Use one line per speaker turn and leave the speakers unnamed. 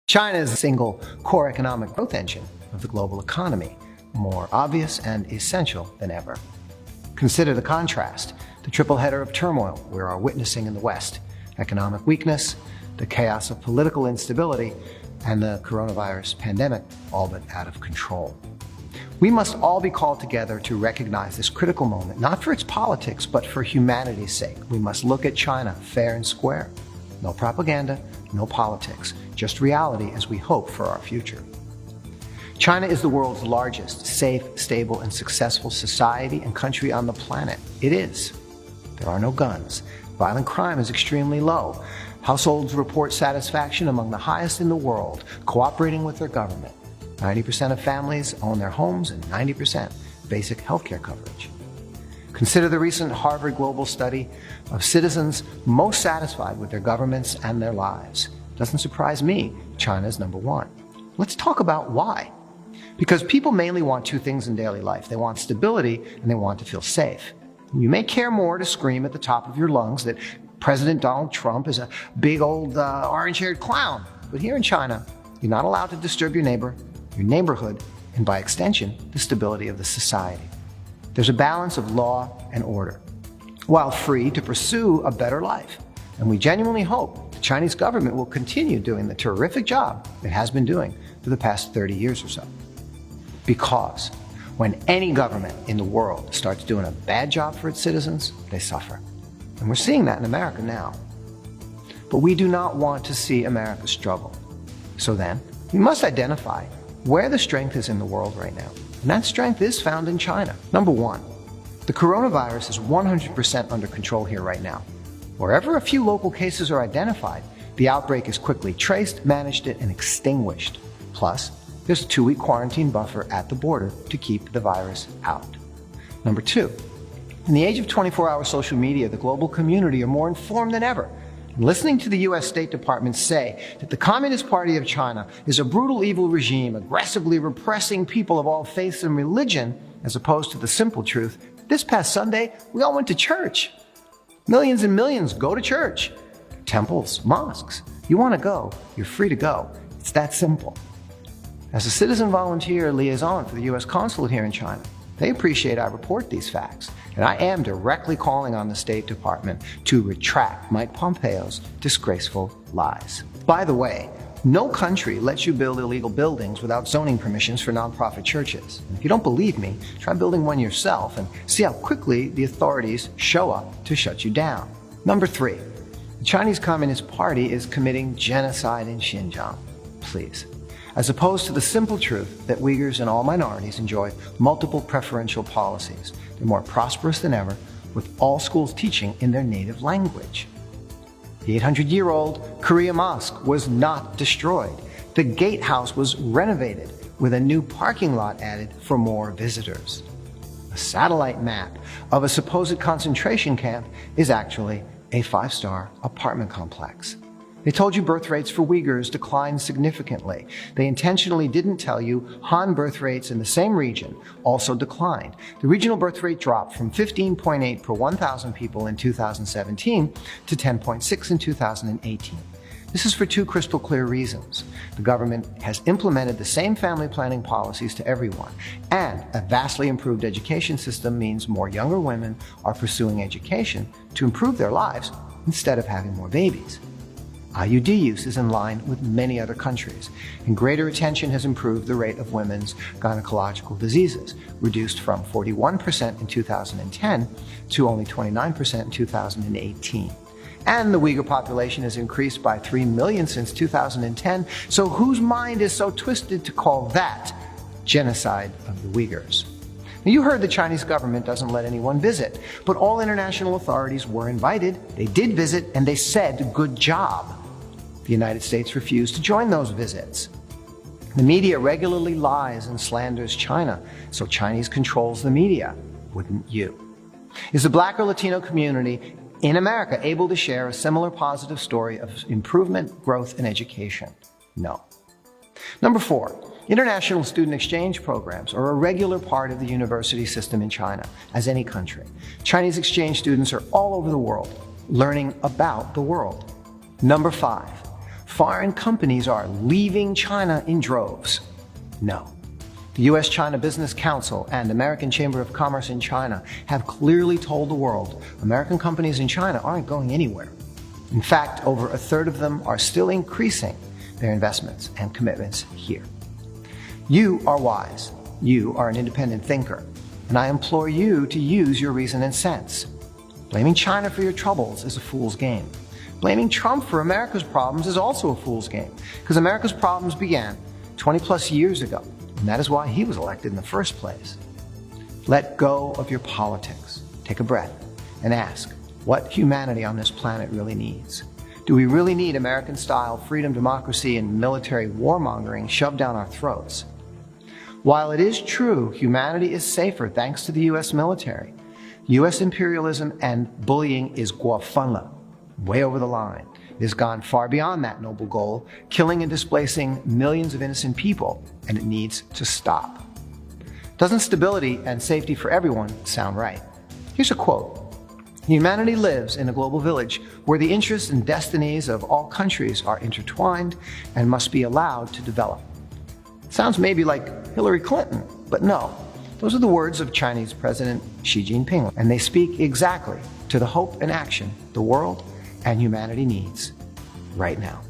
China is the single core economic growth engine of the global economy, more obvious and essential than ever. Consider the contrast, the triple header of turmoil we are witnessing in the West: economic weakness, the chaos of political instability, and the coronavirus pandemic all but out of control. We must all be called together to recognize this critical moment, not for its politics, but for humanity's sake. We must look at China fair and square. No propaganda, no politics, just reality as we hope for our future. China is the world's largest safe, stable, and successful society and country on the planet. It is. There are no guns. Violent crime is extremely low. Households report satisfaction among the highest in the world, cooperating with their government. 90% of families own their homes and 90% basic healthcare coverage. Consider the recent Harvard Global study of citizens most satisfied with their governments and their lives. Doesn't surprise me, China's number one. Let's talk about why. Because people mainly want two things in daily life. They want stability and they want to feel safe. You may care more to scream at the top of your lungs that President Donald Trump is a big old orange-haired clown. But here in China, you're not allowed to disturb your neighbor, your neighborhood, and by extension, the stability of the society. There's a balance of law and order, while free to pursue a better life. And we genuinely hope the Chinese government will continue doing the terrific job it has been doing for the past 30 years or so. Because when any government in the world starts doing a bad job for its citizens, they suffer. And we're seeing that in America now. But we do not want to see America struggle. So then, we must identify where the strength is in the world right now. And that strength is found in China. Number one, the coronavirus is 100% under control here right now. Wherever a few local cases are identified, the outbreak is quickly traced, managed, and extinguished. Plus, there's a 2-week quarantine buffer at the border to keep the virus out. Number two, in the age of 24-hour social media, the global community are more informed than ever. And listening to the U.S. State Department say that the Communist Party of China is a brutal, evil regime, aggressively repressing people of all faiths and religion, as opposed to the simple truth: this past Sunday, we all went to church. Millions and millions go to church. Temples, mosques. You want to go, you're free to go. It's that simple. As a citizen volunteer liaison for the U.S. consulate here in China, they appreciate I report these facts, and I am directly calling on the State Department to retract Mike Pompeo's disgraceful lies. By the way, no country lets you build illegal buildings without zoning permissions for nonprofit churches. And if you don't believe me, try building one yourself and see how quickly the authorities show up to shut you down. Number three, the Chinese Communist Party is committing genocide in Xinjiang. Please. As opposed to the simple truth that Uyghurs and all minorities enjoy multiple preferential policies. They're more prosperous than ever, with all schools teaching in their native language. The 800-year-old Korea Mosque was not destroyed. The gatehouse was renovated with a new parking lot added for more visitors. A satellite map of a supposed concentration camp is actually a 5-star apartment complex. They told you birth rates for Uyghurs declined significantly. They intentionally didn't tell you Han birth rates in the same region also declined. The regional birth rate dropped from 15.8 per 1,000 people in 2017 to 10.6 in 2018. This is for two crystal clear reasons. The government has implemented the same family planning policies to everyone, and a vastly improved education system means more younger women are pursuing education to improve their lives instead of having more babies. IUD use is in line with many other countries, and greater attention has improved the rate of women's gynecological diseases, reduced from 41% in 2010 to only 29% in 2018. And the Uyghur population has increased by 3 million since 2010, so whose mind is so twisted to call that genocide of the Uyghurs? Now, you heard the Chinese government doesn't let anyone visit, but all international authorities were invited, they did visit, and they said, good job. The United States refused to join those visits. The media regularly lies and slanders China, so Chinese controls the media. Wouldn't you? Is the Black or Latino community in America able to share a similar positive story of improvement, growth, and education? No. Number four, international student exchange programs are a regular part of the university system in China, as any country. Chinese exchange students are all over the world, learning about the world. Number five, foreign companies are leaving China in droves. No. The U.S.-China Business Council and American Chamber of Commerce in China have clearly told the world American companies in China aren't going anywhere. In fact, over a third of them are still increasing their investments and commitments here. You are wise. You are an independent thinker. And I implore you to use your reason and sense. Blaming China for your troubles is a fool's game. Blaming Trump for America's problems is also a fool's game, because America's problems began 20 plus years ago, and that is why he was elected in the first place. Let go of your politics. Take a breath and ask what humanity on this planet really needs. Do we really need American-style freedom, democracy, and military warmongering shoved down our throats? While it is true humanity is safer thanks to the U.S. military, U.S. imperialism and bullying is guafanla, way over the line. It has gone far beyond that noble goal, killing and displacing millions of innocent people, and it needs to stop. Doesn't stability and safety for everyone sound right? Here's a quote. Humanity lives in a global village where the interests and destinies of all countries are intertwined and must be allowed to develop. Sounds maybe like Hillary Clinton, but no. Those are the words of Chinese President Xi Jinping, and they speak exactly to the hope and action the world and humanity needs right now.